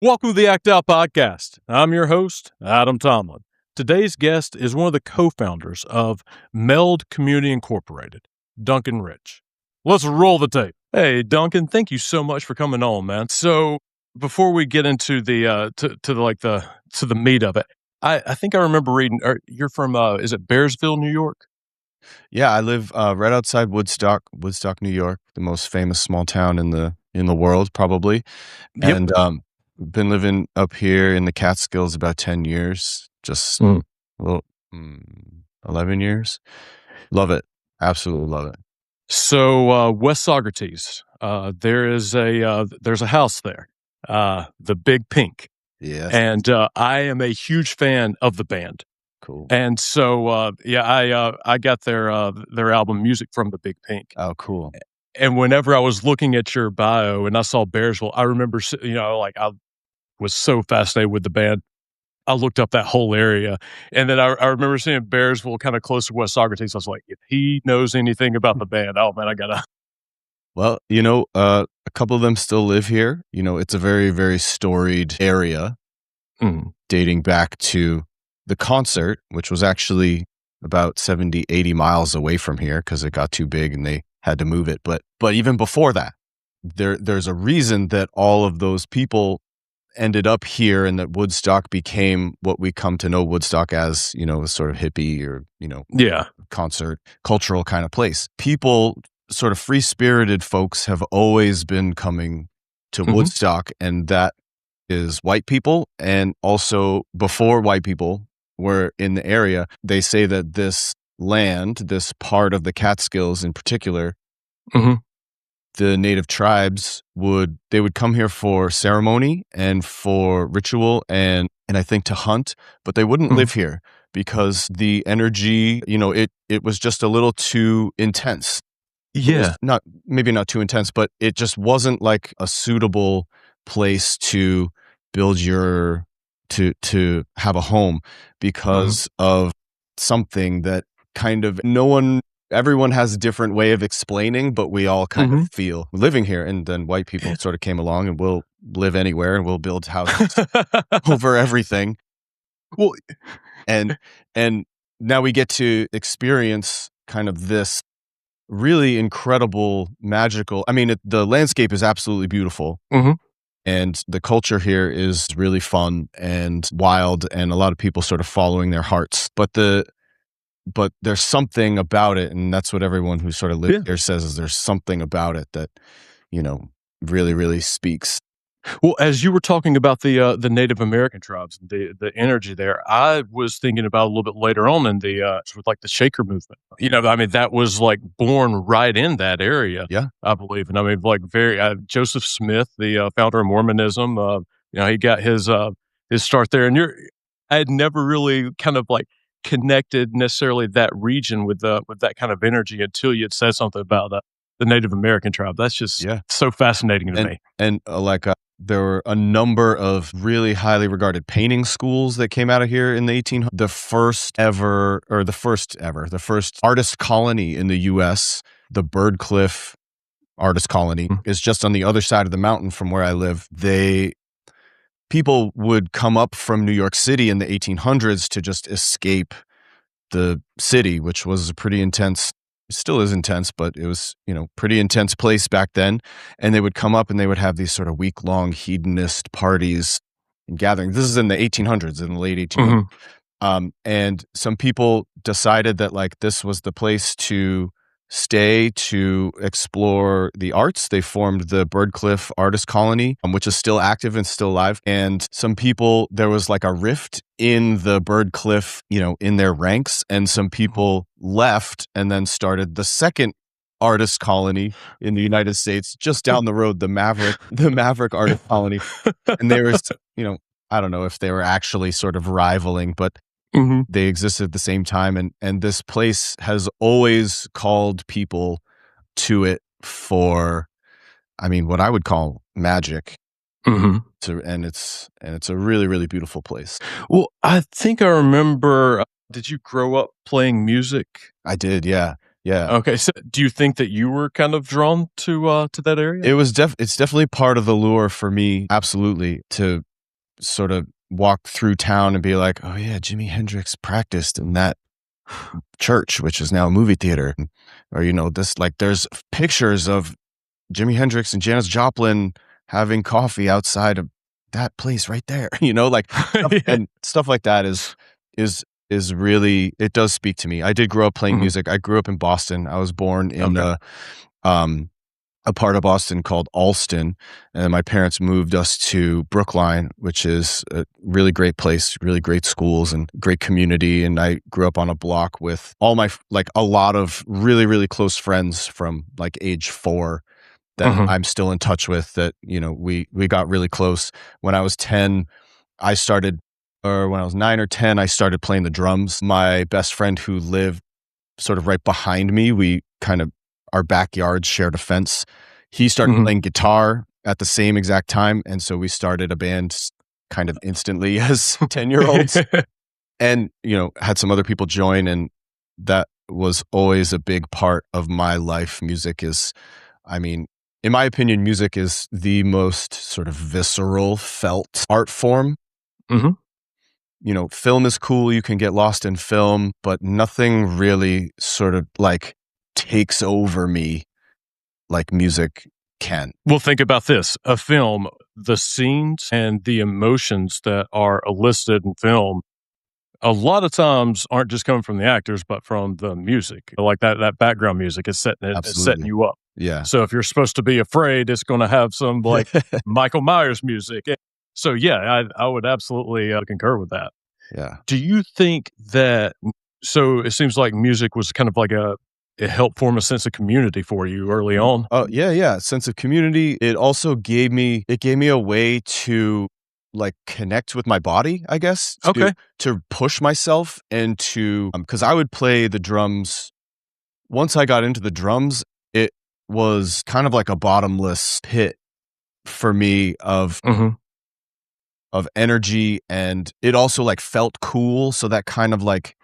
Welcome to the Act Out Podcast. I'm your host, Adam Tomlin. Today's guest is one of the co-founders of MELD Community Incorporated, Duncan Rich. Let's roll the tape. Hey, Duncan, thank you so much for coming on, man. So before we get into the to the meat of it, I think I remember reading. You're from is it Bearsville, New York? Yeah, I live right outside Woodstock, New York, the most famous small town in the world, probably. Yep. And been living up here in the Catskills about 10 years, just Mm. a little 11 years. Love it. Absolutely love it. So West Socrates, there's a house there, the Big Pink. Yes. And I am a huge fan of the band. Cool. And so, I got their album Music from the Big Pink. Oh, cool. And whenever I was looking at your bio and I saw Bearsville, I remember, I was so fascinated with the band. I looked up that whole area. And then I remember seeing Bearsville kind of close to West Socrates. I was like, if he knows anything about the band, oh man, I gotta. Well, a couple of them still live here. It's a very, very storied area dating back to the concert, which was actually about 70, 80 miles away from here because it got too big and they had to move it. But even before that, there's a reason that all of those people ended up here and that Woodstock became what we come to know Woodstock as, a sort of hippie or, concert, cultural kind of place. People, sort of free-spirited folks, have always been coming to Woodstock, and that is white people. And also before white people were in the area, they say that this land, this part of the Catskills in particular, the native tribes would come here for ceremony and for ritual and I think to hunt, but they wouldn't live here because the energy, it was just a little too intense. Yeah. Maybe not too intense, but it just wasn't like a suitable place to build to have a home because of something that kind of everyone has a different way of explaining, but we all kind of feel living here. And then white people sort of came along and we'll live anywhere and we'll build houses over everything. Well, and now we get to experience kind of this really incredible, magical. I mean, the landscape is absolutely beautiful. And the culture here is really fun and wild, and a lot of people sort of following their hearts. But there's something about it, and that's what everyone who sort of lives here says, is there's something about it that, really, really speaks. Well, as you were talking about the Native American tribes, the energy there, I was thinking about a little bit later on in the with the Shaker movement. That was like born right in that area. Yeah, I believe, and Joseph Smith, the founder of Mormonism. He got his start there, and I had never really kind of connected necessarily that region with that kind of energy until you had said something about the Native American tribe. That's just so fascinating to me. And there were a number of really highly regarded painting schools that came out of here in the 1800s. The first artist colony in the U.S., the Birdcliff Artist Colony, is just on the other side of the mountain from where I live. People would come up from New York City in the 1800s to just escape the city, which was a pretty intense, still is intense, but it was, pretty intense place back then. And they would come up and they would have these sort of week-long hedonist parties and gatherings. This is in the 1800s, in the late 1800s. And some people decided that this was the place to stay to explore the arts. They formed the Birdcliff Artist Colony, which is still active and still alive. And some people, there was a rift in the Birdcliff, in their ranks, and some people left and then started the second artist colony in the United States, just down the road, the Maverick Artist Colony. And they were, I don't know if they were actually sort of rivaling, but they existed at the same time, and this place has always called people to it for, what I would call magic. And it's a really, really beautiful place. Well, I think I remember. Did you grow up playing music? I did, yeah. Okay, so do you think that you were kind of drawn to that area? It's definitely part of the lure for me, absolutely, to sort of walk through town and be like, oh yeah, Jimi Hendrix practiced in that church, which is now a movie theater. Or, this, like, there's pictures of Jimi Hendrix and Janis Joplin having coffee outside of that place right there, like, and stuff like that is really, it does speak to me. I did grow up playing music. I grew up in Boston. I was born in a part of Boston called Allston, and my parents moved us to Brookline, which is a really great place, really great schools and great community. And I grew up on a block with all my, like, a lot of really, really close friends from like age 4 that I'm still in touch with, that, we got really close. When I was 10, when I was 9 or 10, I started playing the drums. My best friend, who lived sort of right behind me, our backyard shared a fence. He started playing guitar at the same exact time. And so we started a band kind of instantly as 10-year-olds and, had some other people join. And that was always a big part of my life. Music is, in my opinion, music is the most sort of visceral, felt art form. Film is cool. You can get lost in film, but nothing really sort of like takes over me like music can. Well, think about this. A film, the scenes and the emotions that are elicited in film, a lot of times aren't just coming from the actors, but from the music. Like that background music is setting you up. Yeah. So if you're supposed to be afraid, it's going to have some like Michael Myers music. So yeah, I would absolutely concur with that. Yeah. Do you think that, so it seems like music was kind of like it helped form a sense of community for you early on? Oh, yeah. Sense of community. It also gave me a way to like connect with my body, I guess. To push myself and to, because I would play the drums. Once I got into the drums, it was kind of like a bottomless pit for me of energy, and it also like felt cool. So that kind of like,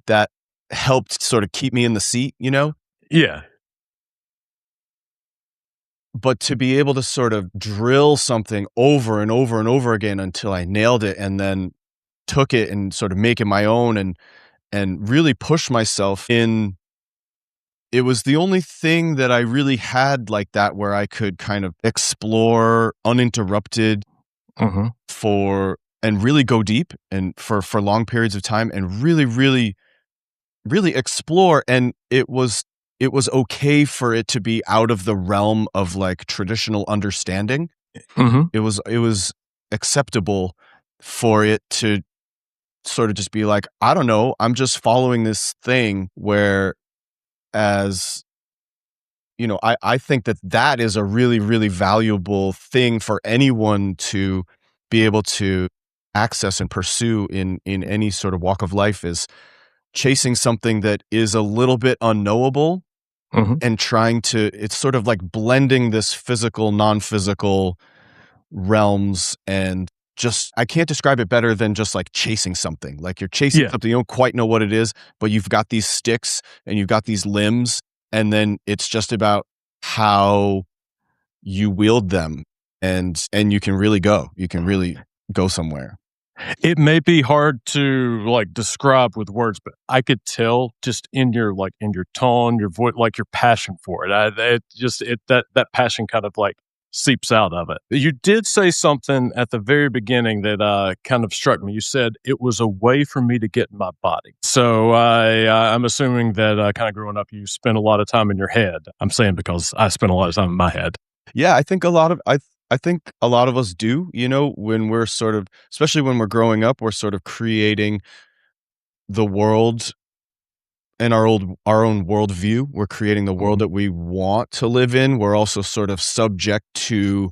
that helped sort of keep me in the seat, Yeah. But to be able to sort of drill something over and over and over again until I nailed it, and then took it and sort of make it my own and really push myself in. It was the only thing that I really had like that, where I could kind of explore uninterrupted and really go deep and for long periods of time, and really, really, really explore. And it was okay for it to be out of the realm of like traditional understanding. It was acceptable for it to sort of just be like, I don't know, I'm just following this thing, where as I think that is a really, really valuable thing for anyone to be able to access and pursue in any sort of walk of life, is chasing something that is a little bit unknowable and trying to, it's sort of like blending this physical, non-physical realms, and just, I can't describe it better than just like chasing something. Like you're chasing something, you don't quite know what it is, but you've got these sticks and you've got these limbs, and then it's just about how you wield them, and you can really go somewhere. It may be hard to like describe with words, but I could tell just in your tone, your voice, like your passion for it. That passion kind of like seeps out of it. You did say something at the very beginning that kind of struck me. You said it was a way for me to get in my body. So I'm assuming that kind of growing up, you spent a lot of time in your head. I'm saying because I spent a lot of time in my head. Yeah, I think a lot of us do, when we're sort of, especially when we're growing up, we're sort of creating the world and our own worldview. We're creating the world that we want to live in. We're also sort of subject to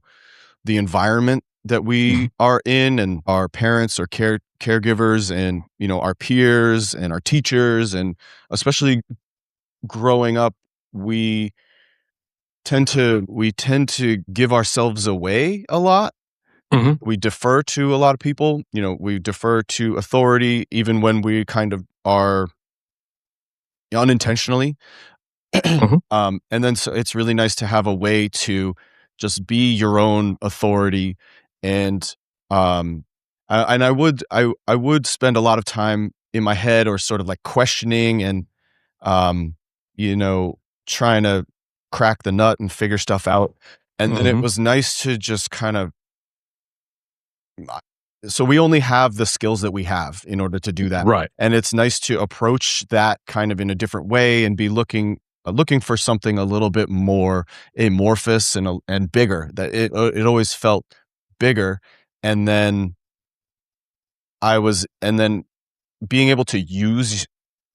the environment that we are in, and our parents or caregivers, and, our peers and our teachers. And especially growing up, we tend to give ourselves away a lot. We defer to a lot of people, we defer to authority, even when we kind of are unintentionally. And then so it's really nice to have a way to just be your own authority and And I would spend a lot of time in my head or sort of like questioning and, um, you know, trying to crack the nut and figure stuff out. And then it Mhm. was nice to just kind of, so we only have the skills that we have in order to do that. Right. And it's nice to approach that kind of in a different way and be looking for something a little bit more amorphous and bigger. That it always felt bigger. And then and then being able to use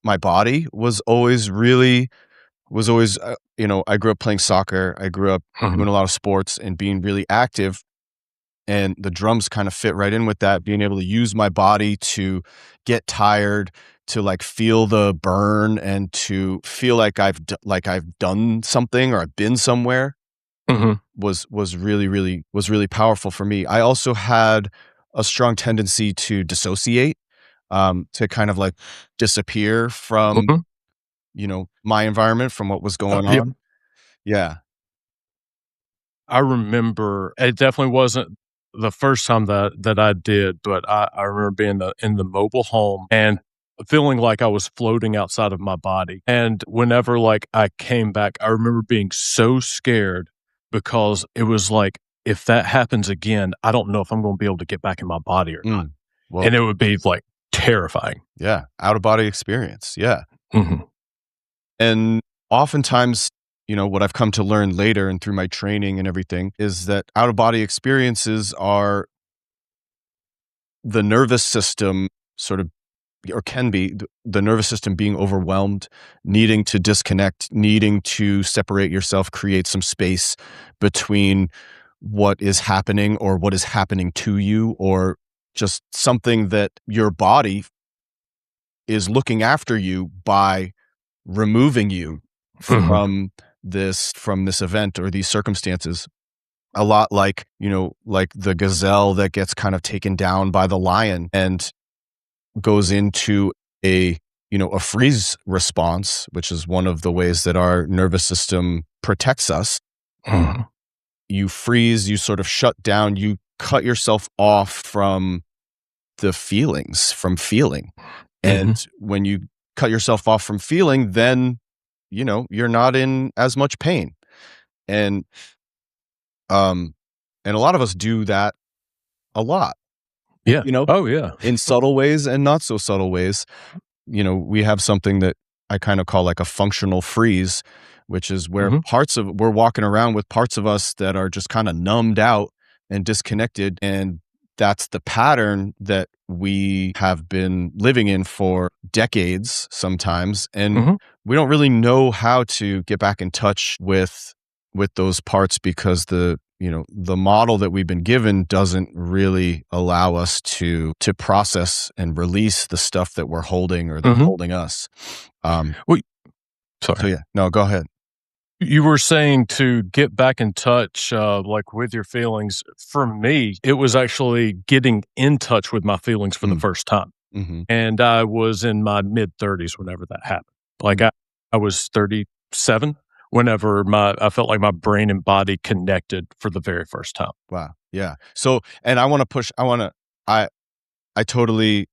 my body was always, I grew up playing soccer. I grew up Mhm. doing a lot of sports and being really active. And the drums kind of fit right in with that, being able to use my body to get tired, to like feel the burn and to feel like I've done something or I've been somewhere Mhm. was really powerful for me. I also had a strong tendency to dissociate, to kind of like disappear from, Mhm. my environment, from what was going Yep. on. Yeah. I remember it definitely wasn't the first time that I did, but I remember being in the mobile home and feeling like I was floating outside of my body. And whenever like I came back, I remember being so scared because it was like, if that happens again, I don't know if I'm going to be able to get back in my body or not. Mm. Well, And it would be like terrifying. yeah, out of body experience. Yeah. Mhm. And oftentimes, what I've come to learn later and through my training and everything is that out of body experiences are the nervous system sort of, or can be the nervous system being overwhelmed, needing to disconnect, needing to separate yourself, create some space between what is happening or what is happening to you, or just something that your body is looking after you by removing you Mhm. from this event or these circumstances. A lot like, like the gazelle that gets kind of taken down by the lion and goes into a freeze response, which is one of the ways that our nervous system protects us. Mhm. You freeze, you sort of shut down, you cut yourself off from the feelings, from feeling. And Mhm. when you cut yourself off from feeling, then, you're not in as much pain. And, um, and a lot of us do that a lot, Yeah. you know, Oh, yeah. in subtle ways and not so subtle ways. We have something that I kind of call like a functional freeze, which is where Mhm. we're walking around with parts of us that are just kind of numbed out and disconnected. And that's the pattern that we have been living in for decades sometimes. And Mhm. we don't really know how to get back in touch with those parts because the model that we've been given doesn't really allow us to process and release the stuff that we're holding or that's Mhm. holding us. Um, Well, so sorry. yeah, no, go ahead. You were saying to get back in touch, like, with your feelings. For me, it was actually getting in touch with my feelings for the Mm, first time, mhm, and I was in my mid-30s whenever that happened. Like, mm. I was 37 whenever I felt like my brain and body connected for the very first time. Wow, yeah. So, and I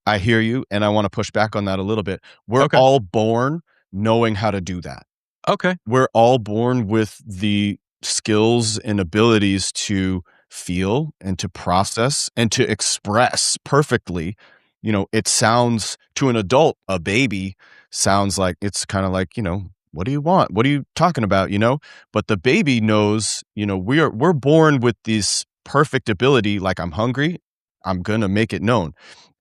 I hear you, and I wanna push back on that a little bit. We're Okay. all born knowing how to do that. Okay. We're all born with the skills and abilities to feel and to process and to express perfectly. It sounds to an adult, a baby sounds like it's kind of like, what do you want? What are you talking about? But the baby knows, we're born with this perfect ability. Like, I'm hungry, I'm going to make it known.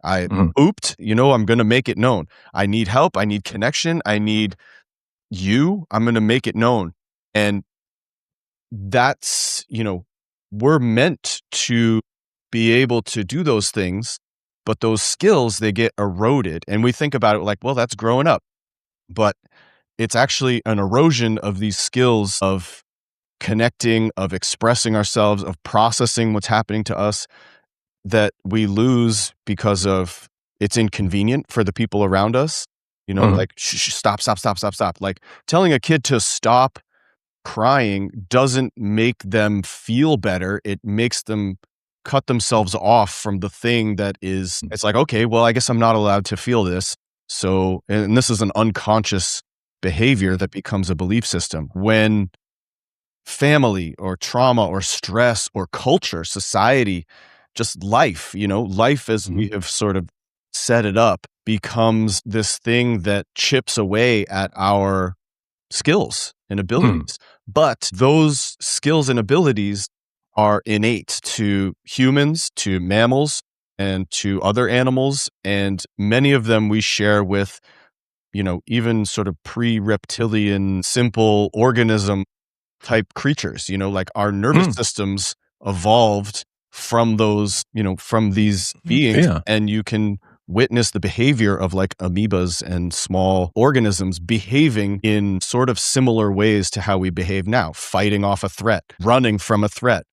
I Mhm. pooped, I'm going to make it known. I need help. I need connection. I'm going to make it known. And that's, we're meant to be able to do those things, but those skills, they get eroded. And we think about it like, well, that's growing up. But it's actually an erosion of these skills of connecting, of expressing ourselves, of processing what's happening to us that we lose because of it's inconvenient for the people around us. Mhm. Like, stop, stop, stop, stop, stop. Like, telling a kid to stop crying doesn't make them feel better. It makes them cut themselves off from the thing that is, it's like, okay, well, I guess I'm not allowed to feel this. So, and this is an unconscious behavior that becomes a belief system. When family or trauma or stress or culture, society, just life, life as we have sort of set it up becomes this thing that chips away at our skills and abilities. But those skills and abilities are innate to humans, to mammals, and to other animals. And many of them we share with, even sort of pre-reptilian, simple organism type creatures, like our nervous systems evolved from those, from these beings. Yeah. And you can witness the behavior of like amoebas and small organisms behaving in sort of similar ways to how we behave now, fighting off a threat, running from a threat,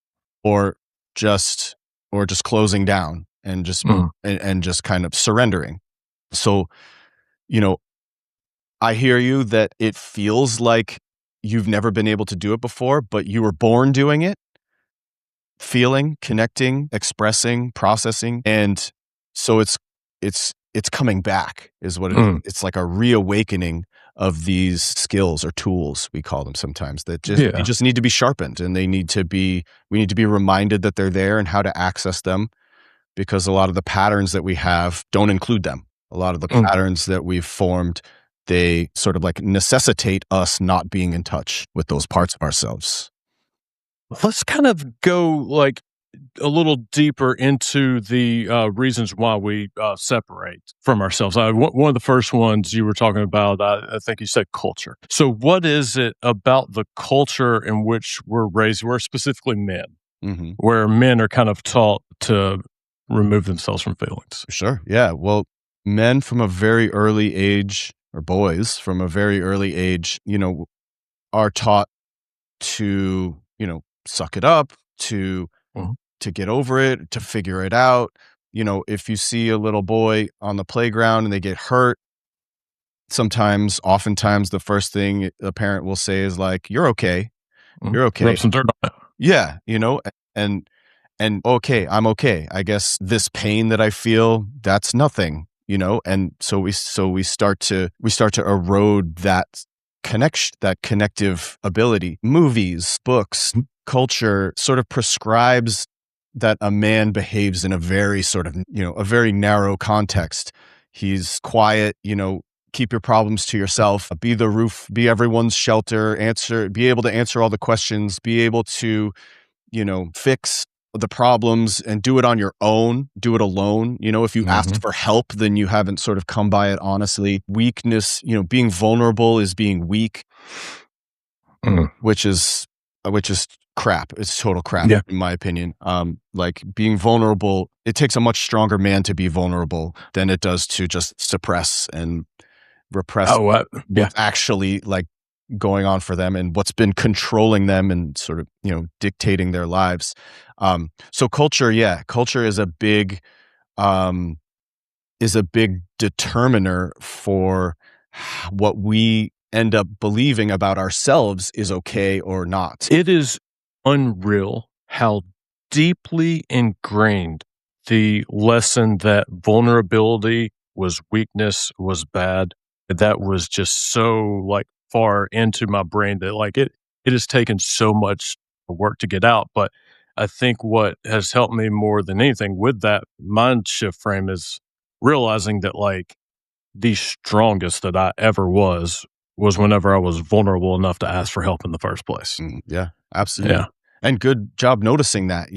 or just closing down and just and just kind of surrendering. So, I hear you that it feels like you've never been able to do it before, but you were born doing it, feeling, connecting, expressing, processing. And so it's coming back is what it is. It's like a reawakening of these skills or tools, we call them sometimes, that they just need to be sharpened, and we need to be reminded that they're there and how to access them, because a lot of the patterns that we have don't include them. A lot of the patterns that we've formed, they sort of like necessitate us not being in touch with those parts of ourselves. Let's kind of go like a little deeper into the reasons why we separate from ourselves. One of the first ones you were talking about, I think you said culture. So what is it about the culture in which we're raised, we're specifically men, where men are kind of taught to remove themselves from feelings? Sure. Yeah. Well, men from a very early age, or boys from a very early age, are taught to, suck it up, to get over it, to figure it out. If you see a little boy on the playground and they get hurt, oftentimes the first thing a parent will say is like, "You're okay. You're okay." Rub some dirt on it. Yeah, and okay, I'm okay. I guess this pain that I feel, that's nothing, and so we start to erode that connection, that connective ability. Movies, books, culture sort of prescribes that a man behaves in a very sort of, a very narrow context. He's quiet, keep your problems to yourself, be the roof, be everyone's shelter, be able to answer all the questions, be able to, fix the problems and do it on your own, do it alone. If you asked for help, then you haven't sort of come by it honestly. Weakness, being vulnerable is being weak, which is crap. It's total crap, in my opinion. Like being vulnerable, it takes a much stronger man to be vulnerable than it does to just suppress and repress what's actually like going on for them and what's been controlling them and sort of, dictating their lives. So culture is a big determiner for what we end up believing about ourselves is okay or not. It is unreal how deeply ingrained the lesson that vulnerability was weakness, was bad, that was just so like far into my brain that like it has taken so much work to get out. But I think what has helped me more than anything with that mind shift frame is realizing that like the strongest that I ever was whenever I was vulnerable enough to ask for help in the first place. Yeah, absolutely. Yeah. And good job noticing that.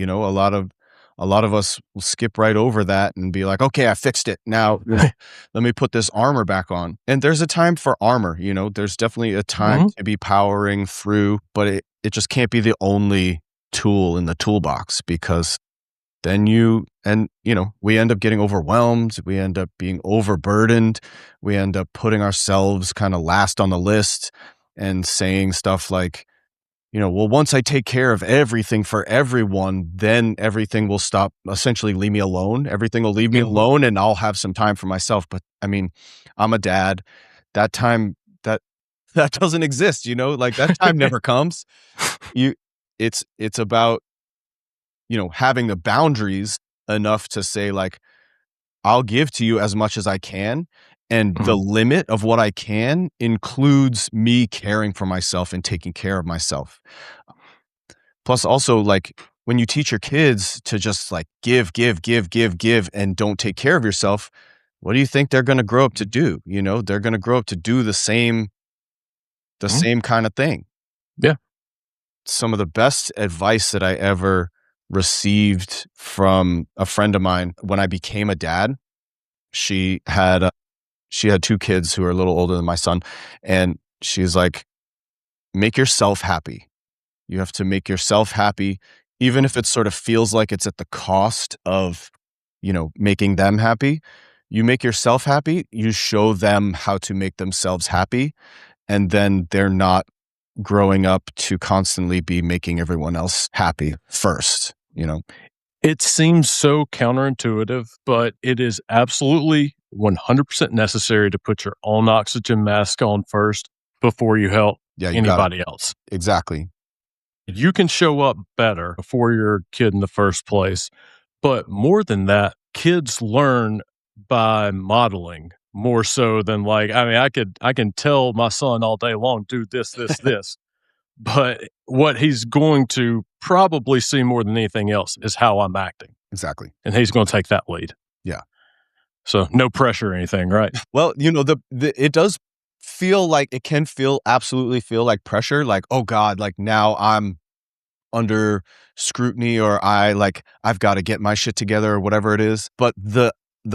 A lot of us will skip right over that and be like, okay, I fixed it. Now let me put this armor back on. And there's a time for armor, there's definitely a time to be powering through, but it just can't be the only tool in the toolbox, because then we end up getting overwhelmed. We end up being overburdened. We end up putting ourselves kind of last on the list and saying stuff like, well, once I take care of everything for everyone, then everything will stop, essentially leave me alone. Everything will leave me alone and I'll have some time for myself. But I mean, I'm a dad. That time, that doesn't exist, like that time never comes. It's about having the boundaries enough to say, like, I'll give to you as much as I can. And the limit of what I can includes me caring for myself and taking care of myself. Plus, also, like, when you teach your kids to just like give, and don't take care of yourself, what do you think they're going to grow up to do? They're going to grow up to do the same kind of thing. Yeah. Some of the best advice that I ever received from a friend of mine when I became a dad, she had 2 kids who are a little older than my son. And she's like, make yourself happy. You have to make yourself happy, even if it sort of feels like it's at the cost of, making them happy. You make yourself happy, you show them how to make themselves happy. And then they're not growing up to constantly be making everyone else happy first, It seems so counterintuitive, but it is absolutely 100% necessary to put your own oxygen mask on first before you help anybody else. Exactly. You can show up better before your kid in the first place. But more than that, kids learn by modeling more so than like, I mean, I can tell my son all day long, do this, this. But what he's going to probably see more than anything else is how I'm acting. Exactly. And he's going to take that lead. Yeah. So no pressure or anything, right? Well, it does absolutely feel like pressure. Like, oh God, like now I'm under scrutiny, or I've got to get my shit together, or whatever it is. But the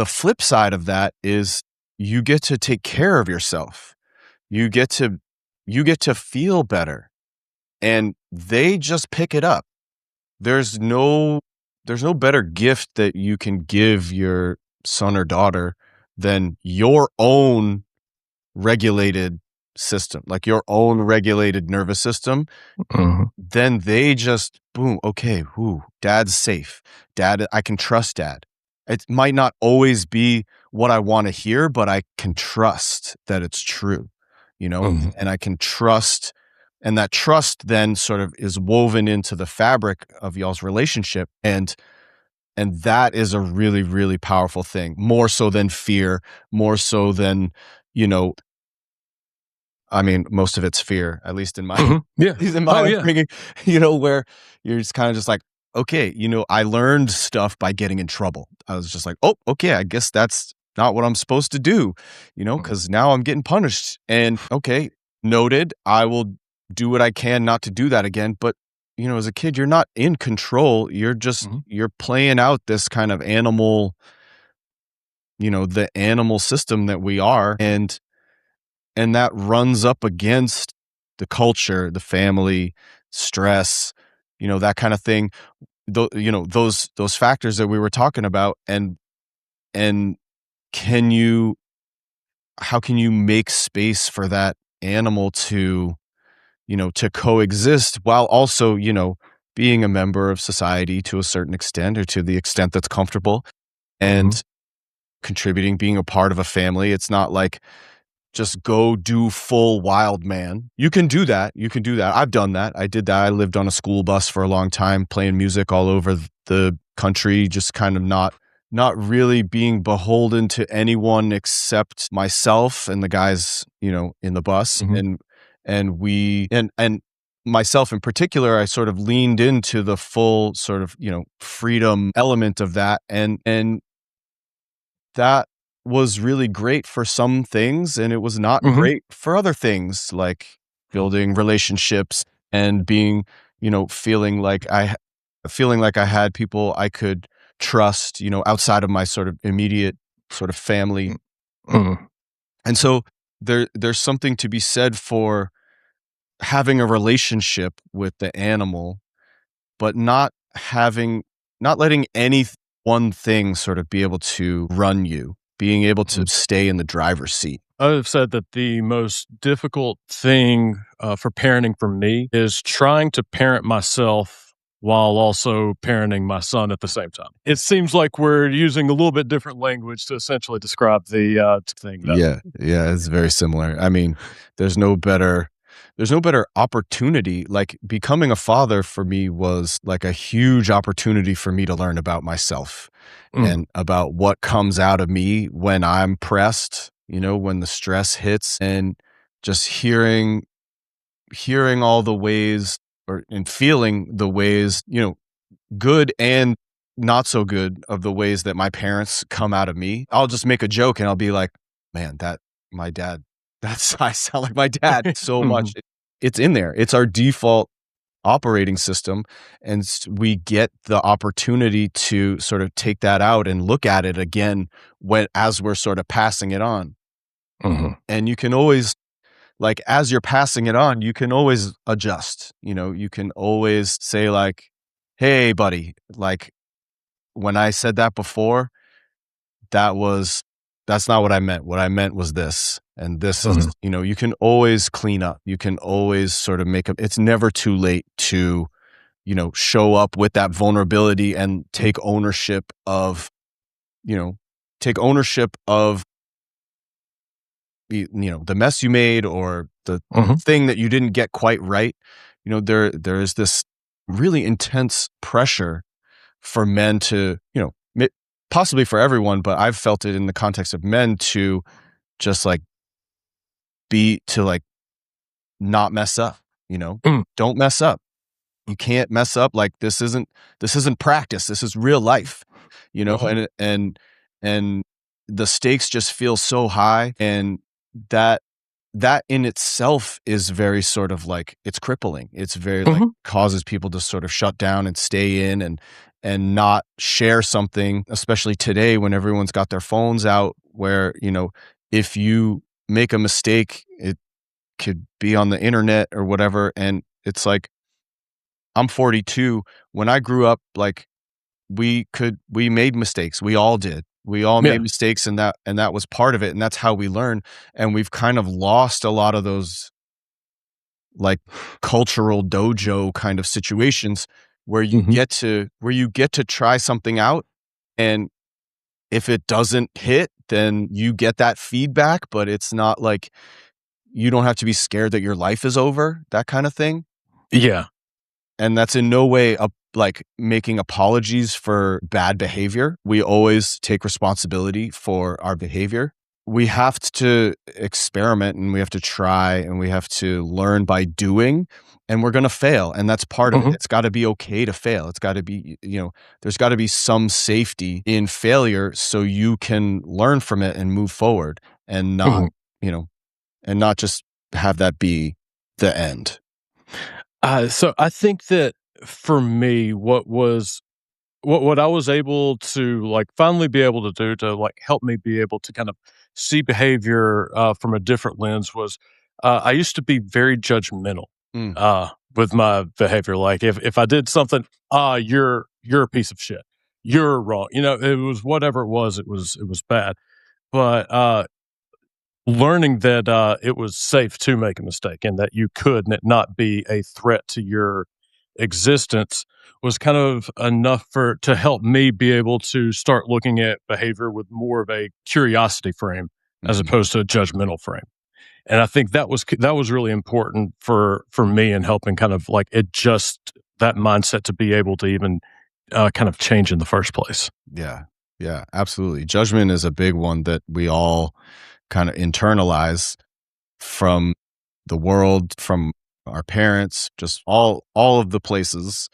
flip side of that is you get to take care of yourself. You get to feel better, and they just pick it up. There's no better gift that you can give your son or daughter than your own regulated system, like your own regulated nervous system. Then they just boom, okay, dad's safe. Dad, I can trust dad. It might not always be what I want to hear, but I can trust that it's true, and I can trust, and that trust then sort of is woven into the fabric of y'all's relationship. And that is a really, really powerful thing, more so than fear, more so than, I mean, most of it's fear, at least in my, upbringing, where you're just kind of just like, okay, I learned stuff by getting in trouble. I was just like, oh, okay, I guess that's not what I'm supposed to do, because now I'm getting punished. And okay, noted, I will do what I can not to do that again. But, as a kid, you're not in control. You're just, you're playing out this kind of animal, the animal system that we are. And that runs up against the culture, the family, stress, that kind of thing. Those factors that we were talking about, and how can you make space for that animal to coexist while also, being a member of society to a certain extent, or to the extent that's comfortable, and contributing, being a part of a family. It's not like just go do full wild man. You can do that. I've done that. I did that. I lived on a school bus for a long time, playing music all over the country, just kind of not really being beholden to anyone except myself and the guys, in the bus. And myself in particular, I sort of leaned into the full sort of, freedom element of that. And that was really great for some things, and it was not great for other things, like building relationships and being, feeling like I had people I could trust, outside of my sort of immediate sort of family. And so there's something to be said for having a relationship with the animal, but not letting any one thing sort of be able to run you, being able to stay in the driver's seat. I've said that the most difficult thing for parenting for me is trying to parent myself while also parenting my son at the same time. It seems like we're using a little bit different language to essentially describe the thing. Yeah, it's very similar. I mean, there's no better opportunity. Like becoming a father for me was like a huge opportunity for me to learn about myself and about what comes out of me when I'm pressed, when the stress hits, and just hearing all the ways and feeling the ways, good and not so good of the ways that my parents come out of me. I'll just make a joke and I'll be like, man, my dad, I sound like my dad so much. It's in there. It's our default operating system. And we get the opportunity to sort of take that out and look at it again as we're sort of passing it on. And you can always, like, as you're passing it on, you can always adjust. You can always say like, hey buddy, like when I said that before, that's not what I meant. What I meant was this. And this is, you can always clean up. You can always sort of it's never too late to, show up with that vulnerability and take ownership of the mess you made, or the thing that you didn't get quite right. There is this really intense pressure for men to, possibly for everyone, but I've felt it in the context of men to just like not mess up, don't mess up. You can't mess up. Like this isn't practice. This is real life, and the stakes just feel so high, and that in itself is very sort of like, it's crippling. It's very like causes people to sort of shut down and stay in and not share something, especially today when everyone's got their phones out, where, if you make a mistake, it could be on the internet or whatever. And it's like, I'm 42. When I grew up, like we made mistakes. We all did. We all made mistakes, and that was part of it. And that's how we learn. And we've kind of lost a lot of those like cultural dojo kind of situations where you get to try something out. And if it doesn't hit, then you get that feedback, but it's not like, you don't have to be scared that your life is over, that kind of thing. Yeah. And that's in no way like making apologies for bad behavior. We always take responsibility for our behavior. We have to experiment, and we have to try, and we have to learn by doing, and we're going to fail. And that's part of it. It's got to be okay to fail. It's got to be, there's got to be some safety in failure so you can learn from it and move forward, and not, and not just have that be the end. So I think that for me, what I was able to like finally be able to do to like help me be able to kind of see behavior from a different lens was I used to be very judgmental with my behavior. Like if I did something, you're a piece of shit, you're wrong. It was whatever it was bad. But learning that it was safe to make a mistake and that you could, and it not be a threat to your existence, was kind of enough to help me be able to start looking at behavior with more of a curiosity frame as opposed to a judgmental frame. And I think that was really important for me in helping kind of like adjust that mindset to be able to even kind of change in the first place. Yeah. Yeah, absolutely. Judgment is a big one that we all kind of internalize from the world, from our parents, just all of the places.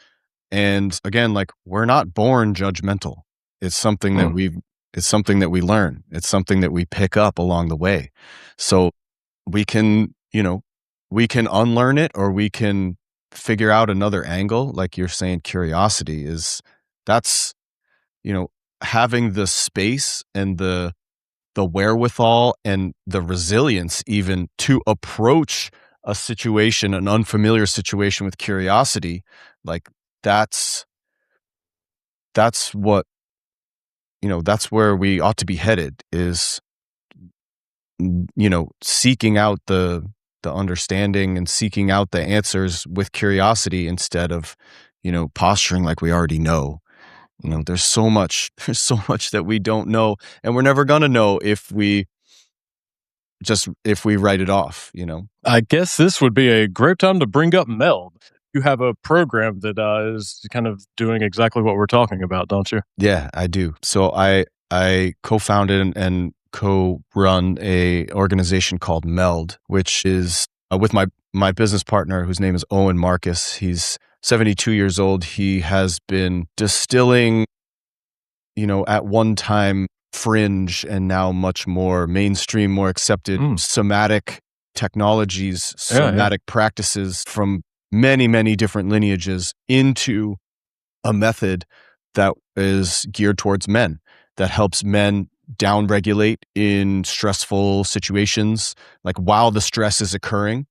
And again, like, we're not born judgmental. It's something that it's something that we learn. It's something that we pick up along the way. So we can, we can unlearn it, or we can figure out another angle. Like you're saying, curiosity that's, having the space and the wherewithal and the resilience even to approach a situation, an unfamiliar situation, with curiosity. Like that's what, that's where we ought to be headed, is, seeking out the understanding and seeking out the answers with curiosity, instead of, posturing like we already know. There's so much that we don't know, and we're never going to know if we just if we write it off, I guess this would be a great time to bring up MELD. You have a program that is kind of doing exactly what we're talking about, don't you? Yeah, I do. So I co-founded and co-run a organization called MELD, which is with my business partner, whose name is Owen Marcus. He's 72 years old. He has been distilling, at one time fringe and now much more mainstream, more accepted somatic technologies, somatic practices from many, many different lineages into a method that is geared towards men, that helps men downregulate in stressful situations, like while the stress is occurring.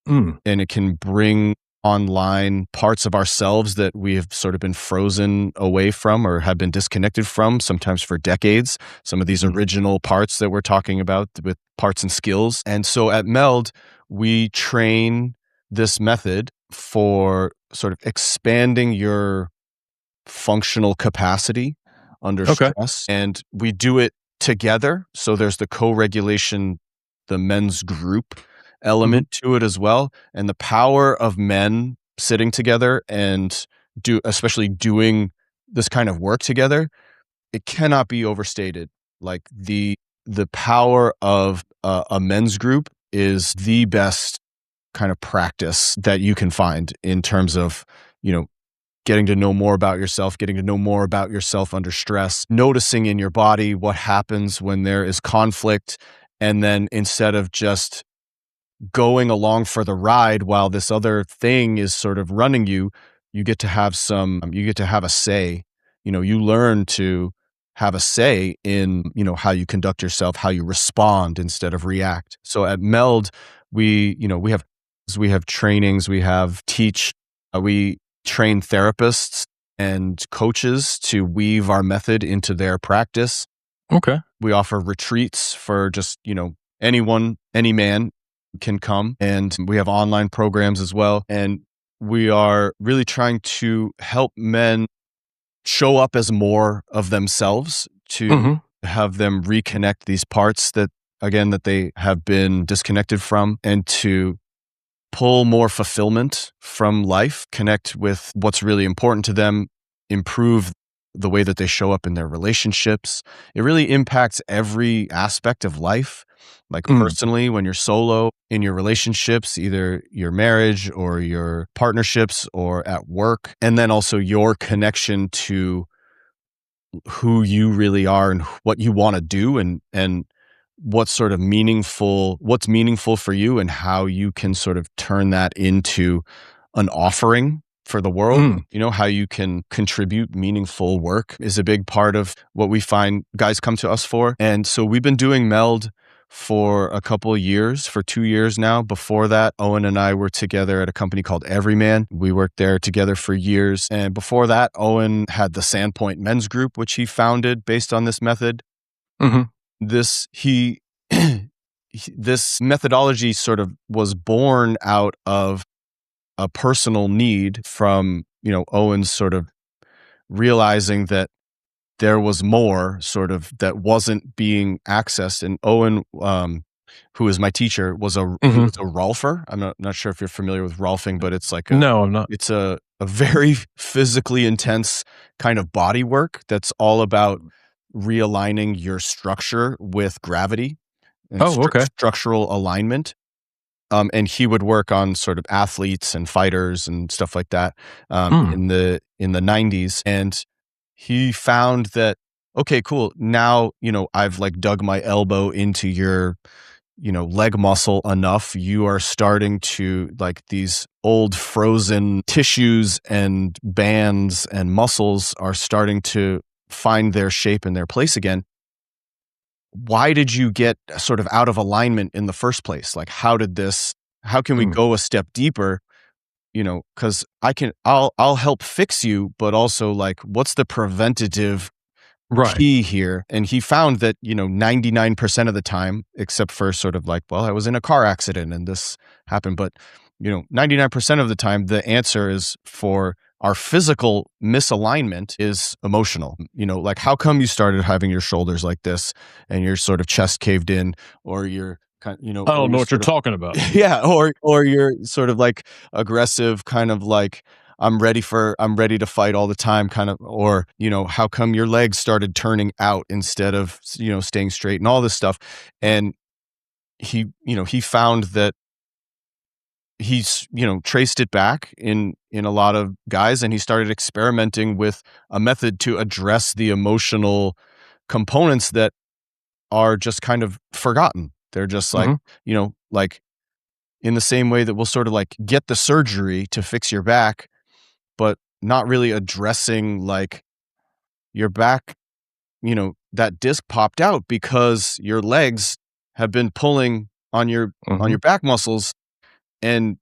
And it can bring online parts of ourselves that we have sort of been frozen away from or have been disconnected from, sometimes for decades. Some of these original parts that we're talking about with parts and skills. And so at MELD, we train this method for sort of expanding your functional capacity under stress. And we do it together. So there's the co-regulation, the men's group element to it as well. And the power of men sitting together and especially doing this kind of work together, it cannot be overstated. Like the power of a men's group is the best kind of practice that you can find in terms of, getting to know more about yourself, getting to know more about yourself under stress, noticing in your body what happens when there is conflict. And then instead of just going along for the ride while this other thing is sort of running you, you get to have a say. You learn to have a say in, how you conduct yourself, how you respond instead of react. So at MELD, we have trainings, we train therapists and coaches to weave our method into their practice. Okay. We offer retreats for just, anyone, any man can come, and we have online programs as well. And we are really trying to help men show up as more of themselves, to have them reconnect these parts that they have been disconnected from, and to pull more fulfillment from life, connect with what's really important to them, improve the way that they show up in their relationships. It really impacts every aspect of life. Like personally, when you're solo in your relationships, either your marriage or your partnerships or at work, and then also your connection to who you really are and what you want to do, and what's meaningful for you, and how you can sort of turn that into an offering for the world. How you can contribute meaningful work is a big part of what we find guys come to us for. And so we've been doing MELD for a couple of years, for 2 years now. Before that, Owen and I were together at a company called Everyman. We worked there together for years. And before that, Owen had the Sandpoint Men's Group, which he founded based on this method. This methodology sort of was born out of a personal need from, Owen's sort of realizing that there was more sort of that wasn't being accessed. And Owen, who is my teacher, was he was a Rolfer. I'm not sure if you're familiar with Rolfing, but it's like no, I'm not. It's a very physically intense kind of body work that's all about realigning your structure with gravity and structural alignment. And he would work on sort of athletes and fighters and stuff like that in the 90s. And he found that, okay, cool. Now, I've like dug my elbow into your, leg muscle enough. You are starting to, like, these old frozen tissues and bands and muscles are starting to find their shape and their place again. Why did you get sort of out of alignment in the first place? Like, how can we go a step deeper? Cause I'll help fix you, but also, like, what's the preventative key here? And he found that, 99% of the time, except for sort of like, well, I was in a car accident and this happened, but 99% of the time, the answer is for our physical misalignment is emotional. Like, how come you started having your shoulders like this and your sort of chest caved in, or your I don't know what you're sort of talking about. yeah, or you're sort of like aggressive, kind of like I'm ready to fight all the time, kind of, or how come your legs started turning out instead of staying straight and all this stuff. And he found that he's traced it back in a lot of guys, and he started experimenting with a method to address the emotional components that are just kind of forgotten. They're just like, like in the same way that we'll sort of like get the surgery to fix your back, but not really addressing like your back, that disc popped out because your legs have been pulling on your back muscles, and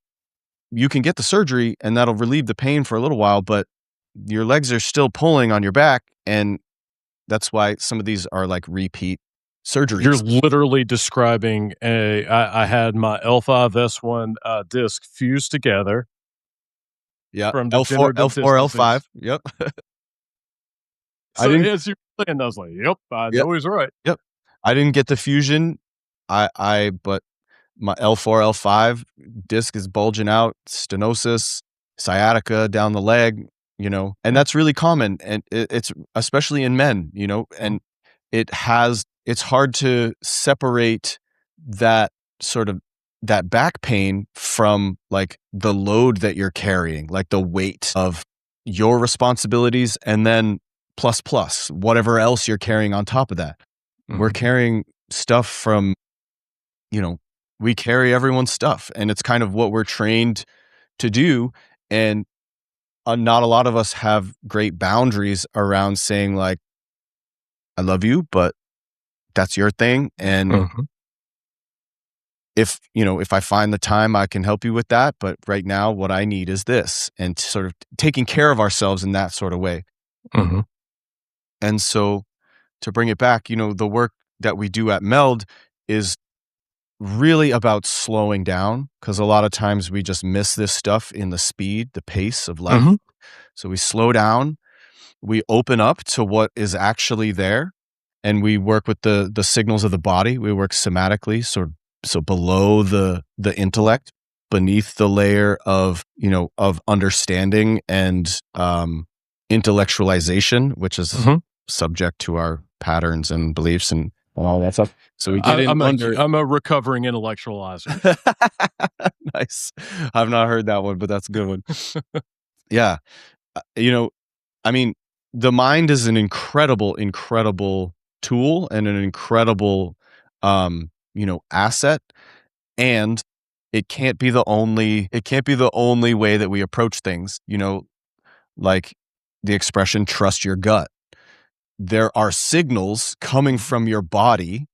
you can get the surgery and that'll relieve the pain for a little while, but your legs are still pulling on your back. And that's why some of these are like repeat surgeries. You're literally describing I had my L5-S1 disc fused together. Yeah. From L4, L5. Yep. So as you're saying, I was like, yep, I know he's right. Yep. I didn't get the fusion. But my L4, L5 disc is bulging out, stenosis, sciatica down the leg, and that's really common. And it's especially in men, and it's hard to separate that sort of that back pain from like the load that you're carrying, like the weight of your responsibilities, and then plus whatever else you're carrying on top of that. We're carrying stuff from, we carry everyone's stuff, and it's kind of what we're trained to do. And not a lot of us have great boundaries around saying like, I love you, but that's your thing. And if I find the time, I can help you with that. But right now, what I need is this, and sort of taking care of ourselves in that sort of way. And so to bring it back, the work that we do at MELD is really about slowing down, because a lot of times we just miss this stuff in the pace of life. So we slow down, we open up to what is actually there, and we work with the signals of the body. We work somatically, so below the intellect, beneath the layer of of understanding and intellectualization, which is subject to our patterns and beliefs and all that stuff. So we get I'm a recovering intellectualizer. Nice. I've not heard that one, but that's a good one. Yeah. I mean, the mind is an incredible tool and an incredible, asset. And it can't be the only way that we approach things, like the expression, trust your gut. There are signals coming from your body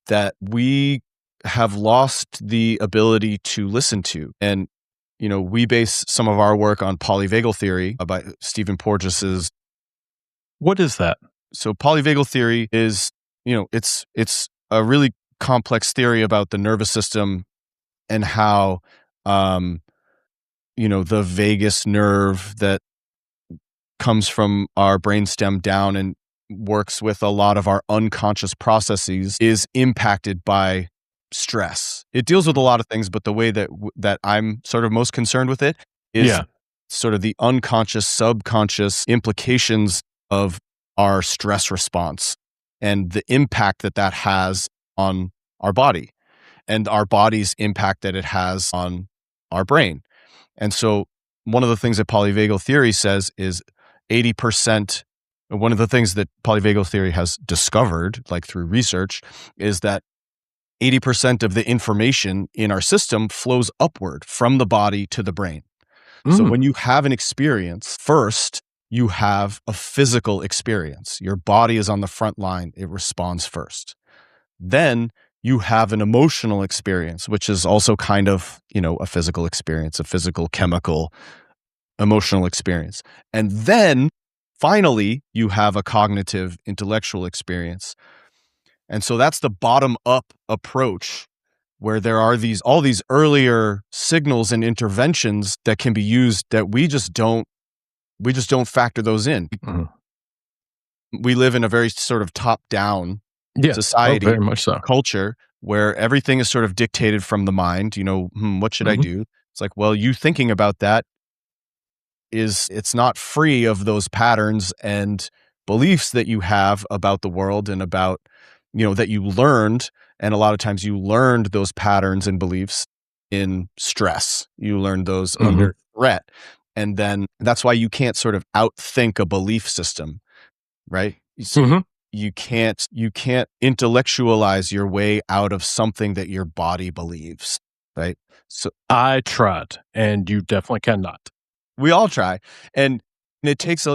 that we have lost the ability to listen to. And, we base some of our work on polyvagal theory by Stephen Porges's. What is that? So polyvagal theory is, it's a really complex theory about the nervous system and how, the vagus nerve that comes from our brainstem down and works with a lot of our unconscious processes is impacted by stress. It deals with a lot of things, but the way that I'm sort of most concerned with it is sort of the unconscious, subconscious implications of our stress response and the impact that has on our body and our body's impact that it has on our brain. And so one of the things that polyvagal theory says is 80%, one of the things that polyvagal theory has discovered, like through research, is that 80% of the information in our system flows upward from the body to the brain. So when you have an experience, first, you have a physical experience. Your body is on the front line. It responds first. Then you have an emotional experience, which is also kind of, a physical experience, a physical, chemical, emotional experience. And then finally, you have a cognitive, intellectual experience. And so that's the bottom up approach, where there are all these earlier signals and interventions that can be used that we just don't factor those in. We live in a very sort of top down society, very much so. culture, where everything is sort of dictated from the mind. What should I do? It's like, well, you thinking about that it's not free of those patterns and beliefs that you have about the world and about, that you learned. And a lot of times you learned those patterns and beliefs in stress. You learned those under threat. And then that's why you can't sort of outthink a belief system, right? So you can't intellectualize your way out of something that your body believes, right? So I tried, and you definitely cannot. we all try, and it takes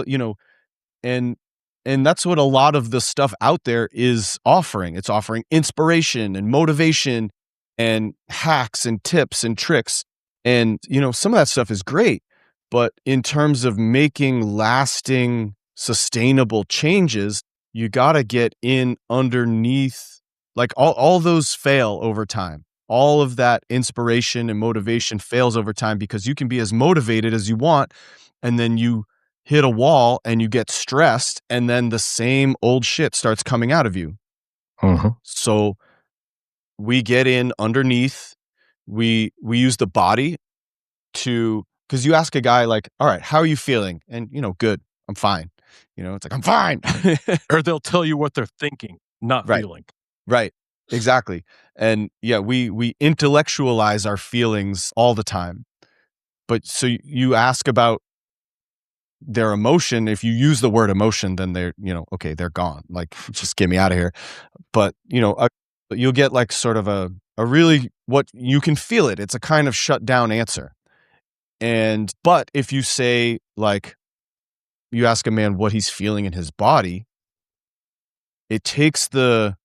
and that's what a lot of the stuff out there is offering. It's offering inspiration and motivation and hacks and tips and tricks. And, some of that stuff is great, but in terms of making lasting, sustainable changes, you got to get in underneath, like all those fail over time. All of that inspiration and motivation fails over time because you can be as motivated as you want, and then you hit a wall and you get stressed, and then the same old shit starts coming out of you. So we get in underneath. We use the body because you ask a guy like, all right, how are you feeling? And, good, I'm fine. It's like, I'm fine. Or they'll tell you what they're thinking, not Right. feeling. Right. Exactly. And yeah, we intellectualize our feelings all the time. But so you ask about their emotion. If you use the word emotion, then they're, okay, they're gone. Like, just get me out of here. But, you'll get like sort of a really, what you can feel it. It's a kind of shut down answer. But if you say, like, you ask a man what he's feeling in his body, it takes the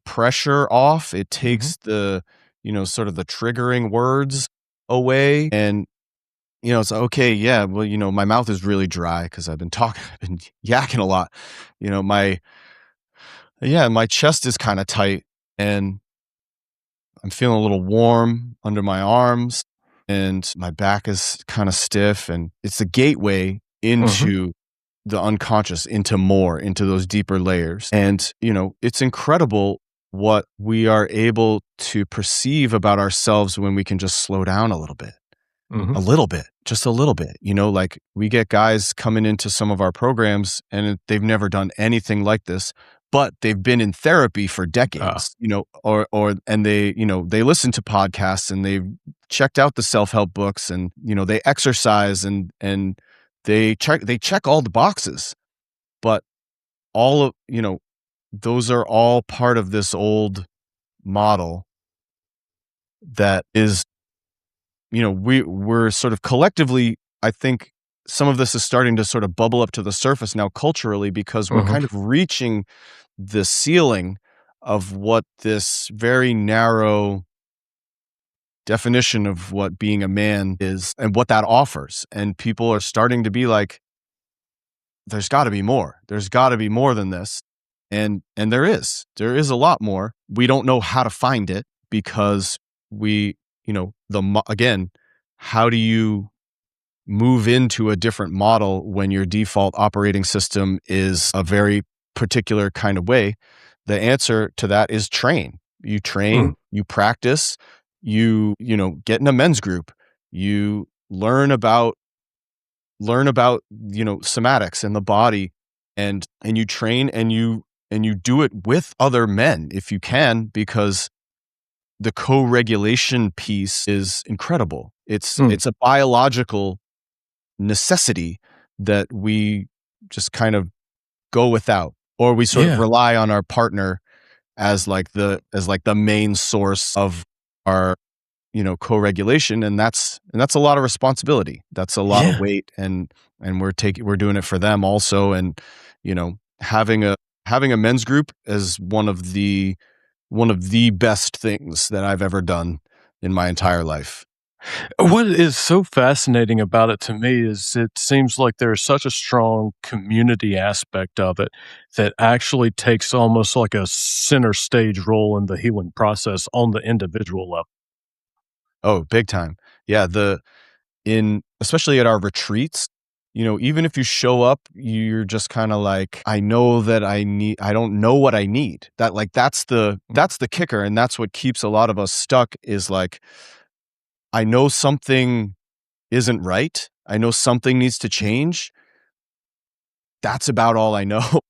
pressure off. It takes the, sort of the triggering words away. And, it's like, okay, yeah, well, my mouth is really dry because I've been yakking a lot. My chest is kind of tight and I'm feeling a little warm under my arms and my back is kind of stiff. And it's the gateway into the unconscious, into those deeper layers. And, it's incredible what we are able to perceive about ourselves when we can just slow down a little bit. A little bit, just a little bit. like we get guys coming into some of our programs and they've never done anything like this, but they've been in therapy for decades, and they, they listen to podcasts and they've checked out the self-help books and, they exercise and they check all the boxes, but all of, those are all part of this old model that is, we're sort of collectively, I think some of this is starting to sort of bubble up to the surface now culturally because we're kind of reaching the ceiling of what this very narrow definition of what being a man is and what that offers. And people are starting to be like, there's got to be more. There's got to be more than this. And there is a lot more. We don't know how to find it because again, how do you move into a different model when your default operating system is a very particular kind of way? The answer to that is train. You train, you practice, you get in a men's group, you learn about somatics and the body, and you train and you do it with other men if you can, because the co-regulation piece is incredible. It's a biological necessity that we just kind of go without, or we sort of rely on our partner as the main source of our co-regulation, and that's a lot of responsibility. That's a lot of weight, and we're doing it for them also. And having a men's group is one of the best things that I've ever done in my entire life. What is so fascinating about it to me is it seems like there's such a strong community aspect of it that actually takes almost like a center stage role in the healing process on the individual level. Oh, big time. Yeah. Especially at our retreats, even if you show up, you're just kind of like, I don't know what I need. That's the kicker. And that's what keeps a lot of us stuck is like, I know something isn't right. I know something needs to change. That's about all I know.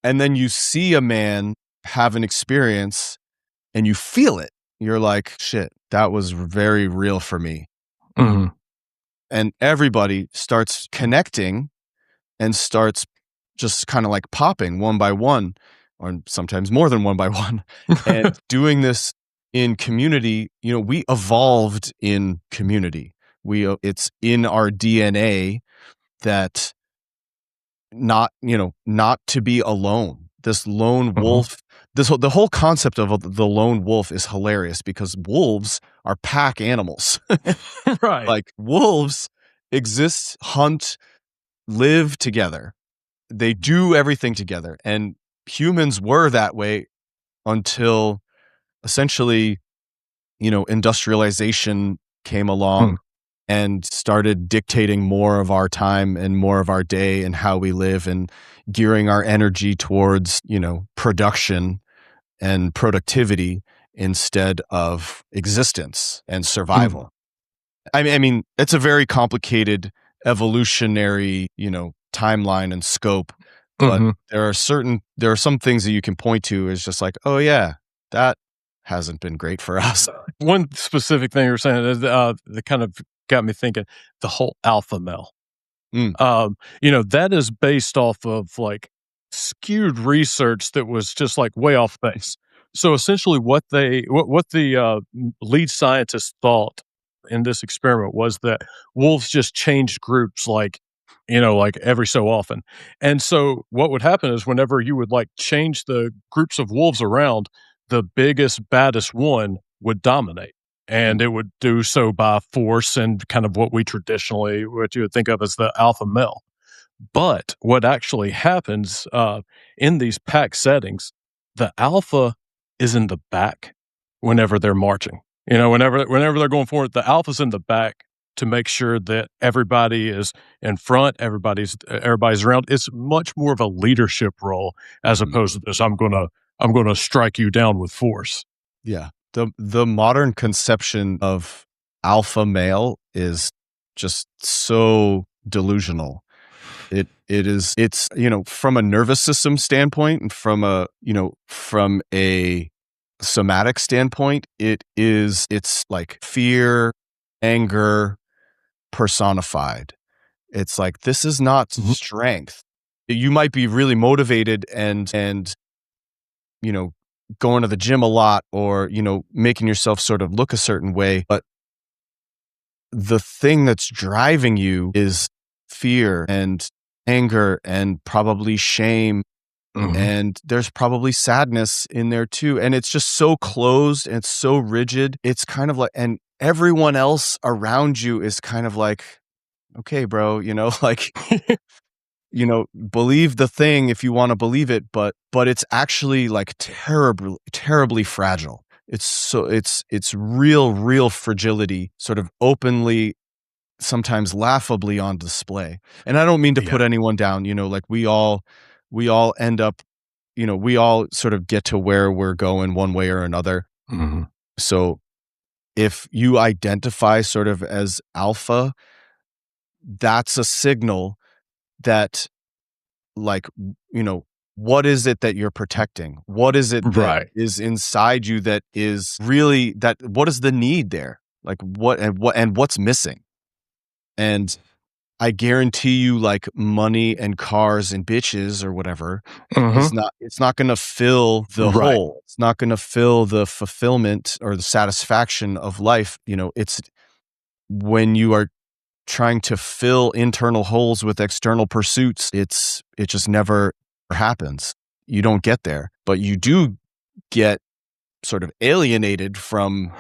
And then you see a man have an experience and you feel it. You're like, shit, that was very real for me. Mm-hmm. And everybody starts connecting and starts just kind of like popping one by one, or sometimes more than one by one, and doing this in community. We evolved in community. It's in our DNA that not to be alone. This lone wolf, the whole concept of the lone wolf is hilarious because wolves are pack animals. Right. Like wolves exist, hunt, live together. They do everything together. And humans were that way until essentially, industrialization came along and started dictating more of our time and more of our day and how we live and gearing our energy towards, production and productivity instead of existence and survival. I mean, it's a very complicated evolutionary, timeline and scope, but there are some things that you can point to as just like, oh yeah, that hasn't been great for us. One specific thing you were saying is, that kind of got me thinking, the whole alpha male. That is based off of like skewed research that was just like way off base. So essentially what the lead scientists thought in this experiment was that wolves just changed groups like every so often. And so what would happen is whenever you would like change the groups of wolves around, the biggest, baddest one would dominate. And it would do so by force and kind of what you would think of as the alpha male. But what actually happens in these pack settings, the alpha is in the back whenever they're marching. Whenever they're going forward, the alpha's in the back to make sure that everybody is in front, everybody's around. It's much more of a leadership role as opposed to this. I'm gonna strike you down with force. Yeah. The modern conception of alpha male is just so delusional. It's from a nervous system standpoint and from a somatic standpoint, it's like fear, anger personified. It's like, this is not strength. You might be really motivated and going to the gym a lot or, making yourself sort of look a certain way. But the thing that's driving you is fear and anger and probably shame. And there's probably sadness in there too. And it's just so closed and it's so rigid. It's kind of like, and everyone else around you is kind of like, okay, bro, like, believe the thing if you want to believe it, but it's actually like terribly fragile. It's real fragility sort of openly, sometimes laughably on display. And I don't mean to put anyone down, like we all end up, we all sort of get to where we're going one way or another. So if you identify sort of as alpha, that's a signal that, like, what is it that you're protecting? What is it that is inside you that is really what is the need there? Like what's missing? And I guarantee you, like, money and cars and bitches or whatever it's not going to fill the hole. It's not going to fill the fulfillment or the satisfaction of life. It's when you are trying to fill internal holes with external pursuits, it just never happens. You don't get there, but you do get sort of alienated from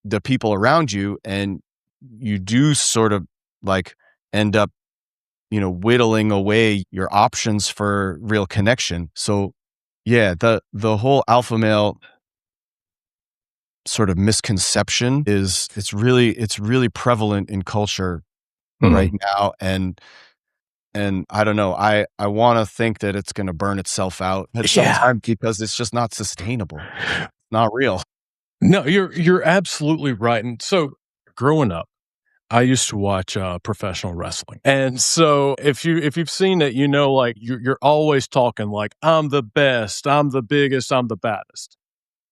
the people around you, and you do sort of like end up, whittling away your options for real connection. So yeah, the whole alpha male sort of misconception it's really prevalent in culture right now. And And I don't know, I want to think that it's going to burn itself out at some Yeah. time because it's just not sustainable, not real. No, you're absolutely right. And so growing up, I used to watch professional wrestling. And so if you've seen it, like you're always talking like I'm the best, I'm the biggest, I'm the baddest.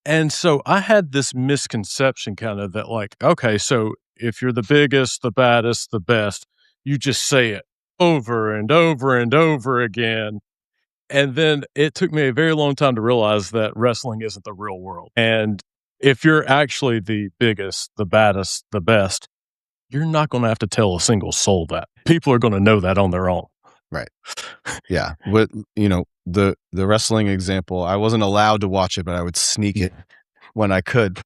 And so I had this misconception kind of that like, okay, so if you're the biggest, the baddest, the best, you just say it over and over and over again. And then it took me a very long time to realize that wrestling isn't the real world. And if you're actually the biggest, the baddest, the best, you're not going to have to tell a single soul that. People are going to know that on their own. Right. Yeah. With, the wrestling example, I wasn't allowed to watch it, but I would sneak it when I could.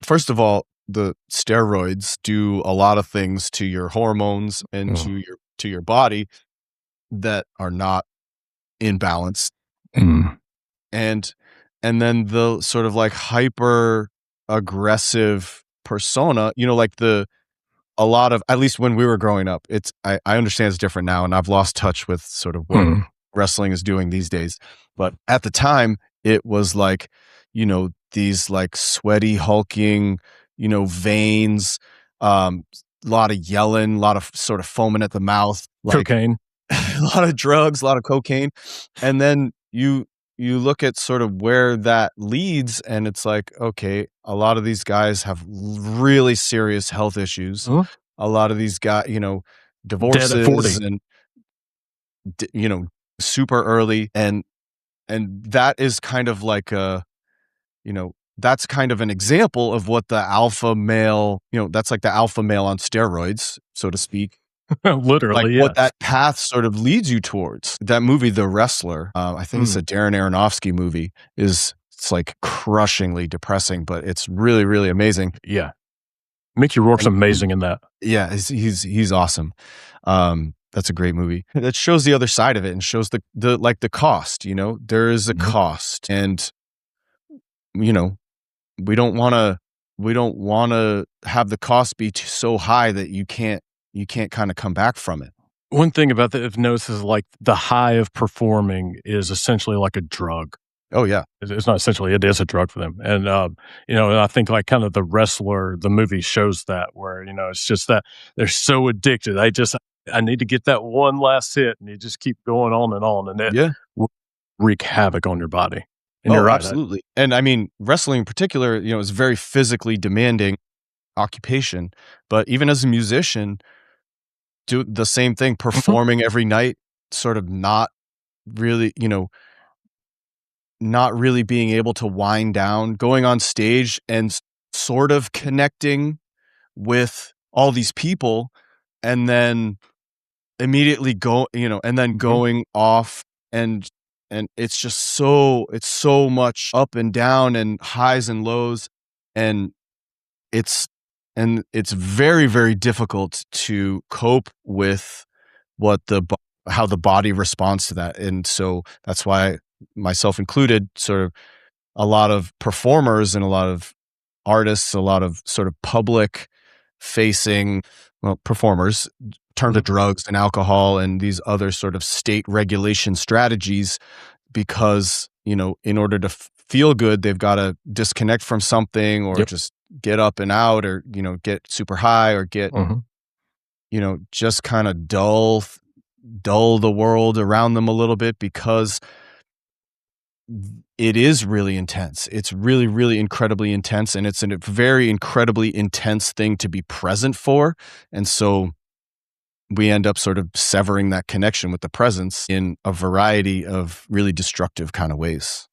First of all, the steroids do a lot of things to your hormones and to your body that are not in balance. Mm. And then the sort of like hyper aggressive persona, like a lot of, at least when we were growing up, I understand it's different now, and I've lost touch with sort of what wrestling is doing these days. But at the time, it was like, these like sweaty, hulking, veins, a lot of yelling, a lot of sort of foaming at the mouth, like Cocaine. a lot of drugs, a lot of cocaine. And then you look at sort of where that leads, and it's like, okay, a lot of these guys have really serious health issues. Huh? A lot of these guys, Dead at divorces 40. and, super early. And that is kind of like that's kind of an example of what the alpha male, that's like the alpha male on steroids, so to speak. Literally, Like yeah. what that path sort of leads you towards. That movie, The Wrestler, I think it's a Darren Aronofsky movie, it's like crushingly depressing, but it's really, really amazing. Yeah. Mickey Rourke's amazing in that. Yeah, he's awesome. That's a great movie. That shows the other side of it and shows the cost, there is a cost, and we don't want to have the cost be so high that you can't kind of come back from it. One thing about that I've noticed is like the high of performing is essentially like a drug. Oh yeah. It's not essentially, it is a drug for them. And, and I think like kind of The Wrestler, the movie shows that where, it's just that they're so addicted. I need to get that one last hit, and you just keep going on, and it will wreak havoc on your body. And you're right. Absolutely. And I mean, wrestling in particular, is a very physically demanding occupation, but even as a musician, do the same thing, performing every night, sort of not really, not really being able to wind down, going on stage and sort of connecting with all these people, and then immediately going off, and it's just it's so much up and down and highs and lows, and it's very, very difficult to cope with how the body responds to that. And so that's why, myself included, sort of a lot of performers and a lot of artists, a lot of sort of public facing, performers turn to drugs and alcohol and these other sort of state regulation strategies because, in order to feel good, they've got to disconnect from something, or just get up and out, or, get super high, or get, just kind of dull the world around them a little bit, because it is really intense. It's really, really incredibly intense, and it's a very incredibly intense thing to be present for. And so we end up sort of severing that connection with the presence in a variety of really destructive kind of ways.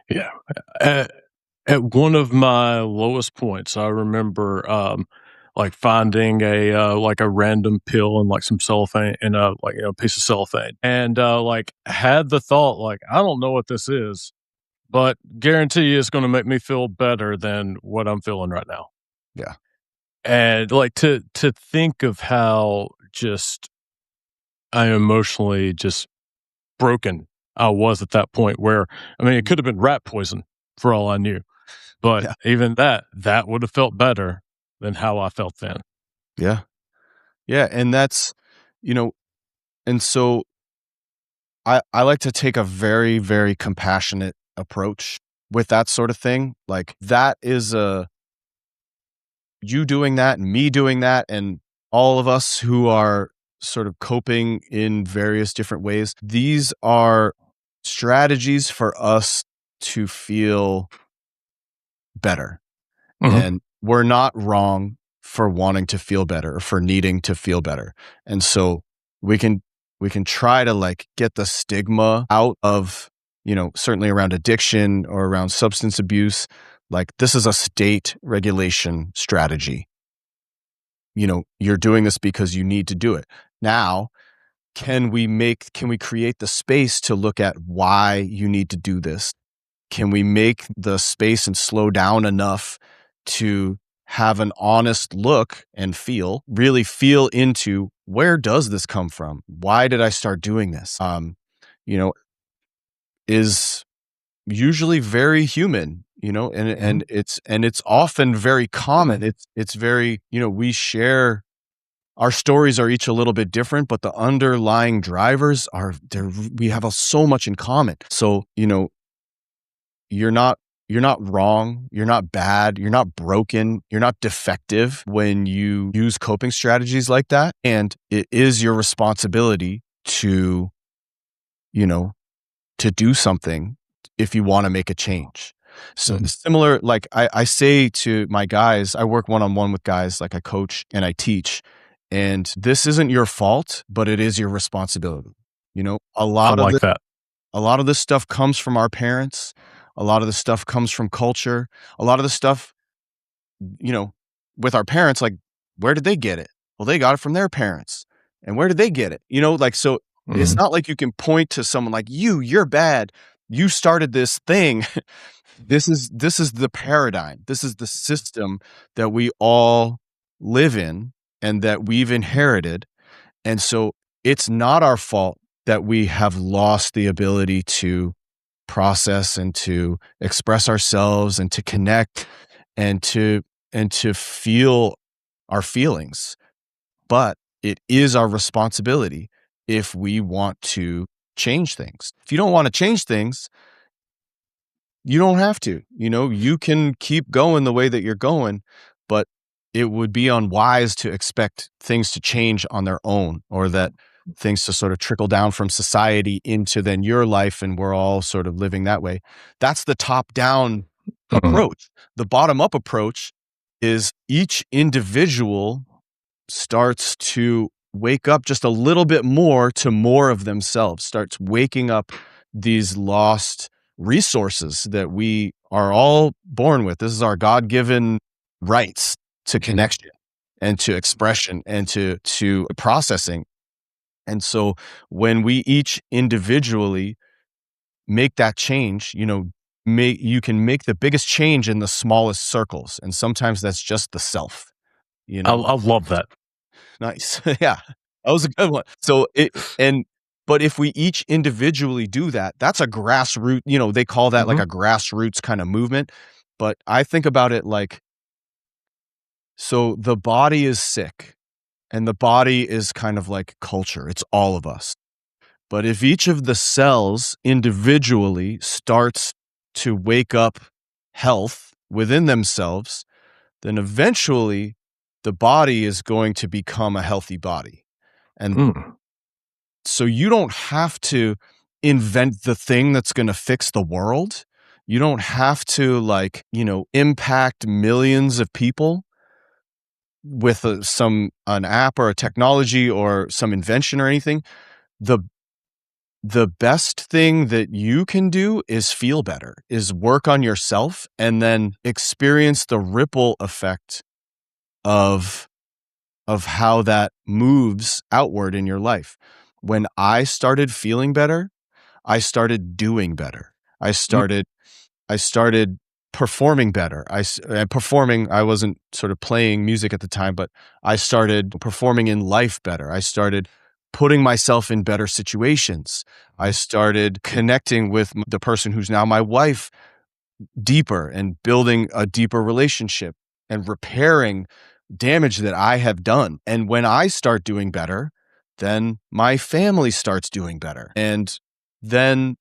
Yeah. At one of my lowest points, I remember like finding a random pill and like some cellophane and a piece of cellophane, and like had the thought like, I don't know what this is, but guarantee you it's going to make me feel better than what I'm feeling right now. Yeah. And like to think of how just I emotionally just broken I was at that point, where I mean, it could have been rat poison for all I knew, but even that would have felt better than how I felt then. Yeah. Yeah. And that's, And so I like to take a very, very compassionate approach with that sort of thing. Like that is you doing that and me doing that and all of us who are sort of coping in various different ways. These are strategies for us to feel better. And we're not wrong for wanting to feel better or for needing to feel better. And so we can try to like get the stigma out of, certainly around addiction or around substance abuse. Like this is a state regulation strategy. You're doing this because you need to do it. Now, can we create the space to look at why you need to do this? Can we make the space and slow down enough to have an honest look and really feel into where does this come from? Why did I start doing this? Is usually very human, and it's often very common. It's very, we share our stories are each a little bit different, but the underlying drivers are there. We have so much in common. So, you're not wrong, you're not bad, you're not broken, you're not defective when you use coping strategies like that. And it is your responsibility to, to do something if you want to make a change. So similar, like I say to my guys, I work one-on-one with guys, like I coach and I teach, and this isn't your fault, but it is your responsibility. I like that. A lot of this stuff comes from our parents. A lot of the stuff comes from culture. A lot of the stuff, with our parents, like, where did they get it? Well, they got it from their parents. And where did they get it? So it's not like you can point to someone like you're bad. You started this thing. This is the paradigm. This is the system that we all live in and that we've inherited. And so it's not our fault that we have lost the ability to process and to express ourselves and to connect and to feel our feelings. But it is our responsibility if we want to change things. If you don't want to change things, you don't have to. You can keep going the way that you're going, but it would be unwise to expect things to change on their own, or that things to sort of trickle down from society into then your life, and we're all sort of living that way. That's the top-down approach. The bottom-up approach is each individual starts to wake up just a little bit more to more of themselves, starts waking up these lost resources that we are all born with. This is our God-given rights to connection and to expression and to processing. And so when we each individually make that change, you can make the biggest change in the smallest circles. And sometimes that's just the self, I love that. Nice. Yeah, that was a good one. So but if we each individually do that, that's a grassroots, they call that like a grassroots kind of movement. But I think about it like, so the body is sick and the body is kind of like culture. It's all of us. But if each of the cells individually starts to wake up health within themselves, then eventually the body is going to become a healthy body. And so you don't have to invent the thing that's going to fix the world. You don't have to impact millions of people with an app or a technology or some invention or anything. The best thing that you can do is feel better, is work on yourself, and then experience the ripple effect of how that moves outward in your life. When I started feeling better, I started doing better. I started performing better. I wasn't sort of playing music at the time, but I started performing in life better. I started putting myself in better situations. I started connecting with the person who's now my wife deeper and building a deeper relationship and repairing damage that I have done. And when I start doing better, then my family starts doing better. And then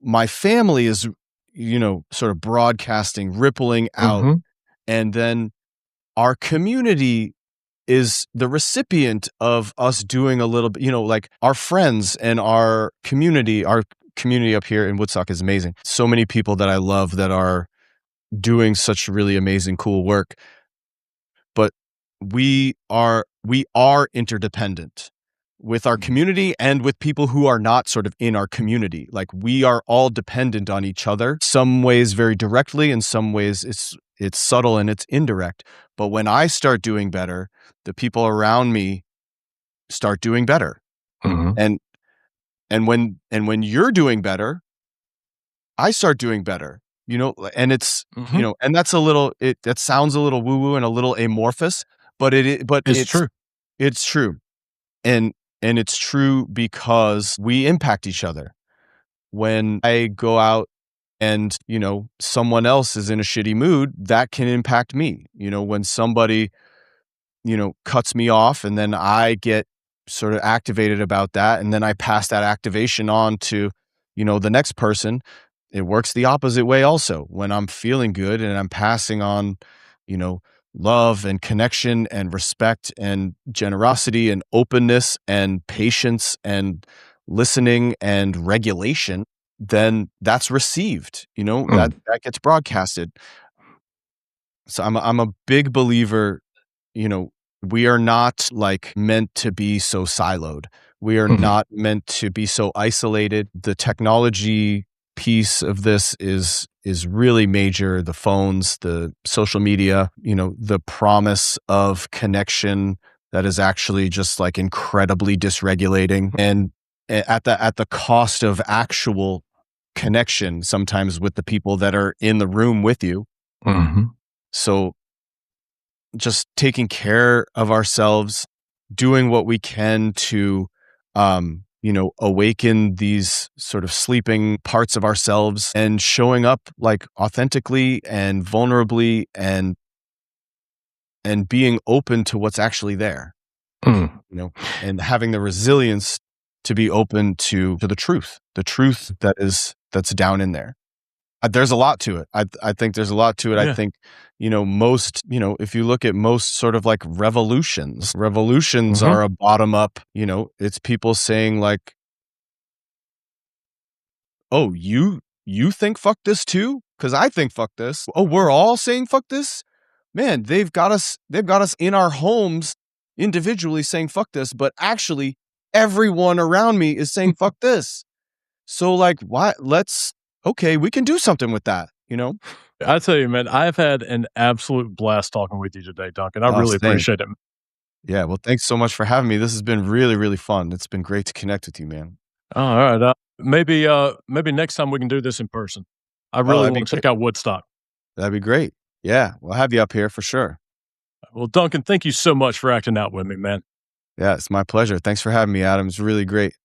my family is, sort of broadcasting, rippling out. Mhm. And then our community is the recipient of us doing a little bit, like our friends and our community up here in Woodstock is amazing. So many people that I love that are doing such really amazing, cool work. But we are interdependent with our community and with people who are not sort of in our community. Like, we are all dependent on each other, some ways very directly, in some ways it's subtle and it's indirect. But when I start doing better, the people around me start doing better. Mhm. And when you're doing better, I start doing better. And it's, Mhm. and that's that sounds a little woo-woo and a little amorphous, but It's true. it's true. And it's true because we impact each other. When I go out and, someone else is in a shitty mood, that can impact me. When somebody, cuts me off, and then I get sort of activated about that, and then I pass that activation on to, the next person. It works the opposite way also. When I'm feeling good and I'm passing on, love and connection and respect and generosity and openness and patience and listening and regulation, then that's received, that Mm. gets broadcasted. So I'm a big believer, we are not like meant to be so siloed. We are Mhm. not meant to be so isolated. The technology piece of this is really major. The phones, the social media, the promise of connection that is actually just like incredibly dysregulating, and at the cost of actual connection sometimes with the people that are in the room with you. Mhm. So just taking care of ourselves, doing what we can to, awaken these sort of sleeping parts of ourselves, and showing up like authentically and vulnerably, and being open to what's actually there, Mm. and having the resilience to be open to the truth that's down in there. There's a lot to it. I think there's a lot to it. I Yeah. think, most, if you look at most sort of like revolutions Mhm. are a bottom up, it's people saying like, oh, you think fuck this too? Because I think fuck this. Oh, we're all saying fuck this? Man, they've got us in our homes individually saying fuck this, but actually everyone around me is saying fuck this. So like, why okay, we can do something with that. I tell you, man, I've had an absolute blast talking with you today, Duncan. I Oh, really same. appreciate it. Yeah, well, thanks so much for having me. This has been really, really fun. It's been great to connect with you, man. All right. Maybe next time we can do this in person. I Oh, really that'd be want to great. check out Woodstock. That'd be great. Yeah, we'll have you up here for sure. Well, Duncan, thank you so much for acting out with me, man. Yeah, it's my pleasure. Thanks for having me, Adam. It's really great.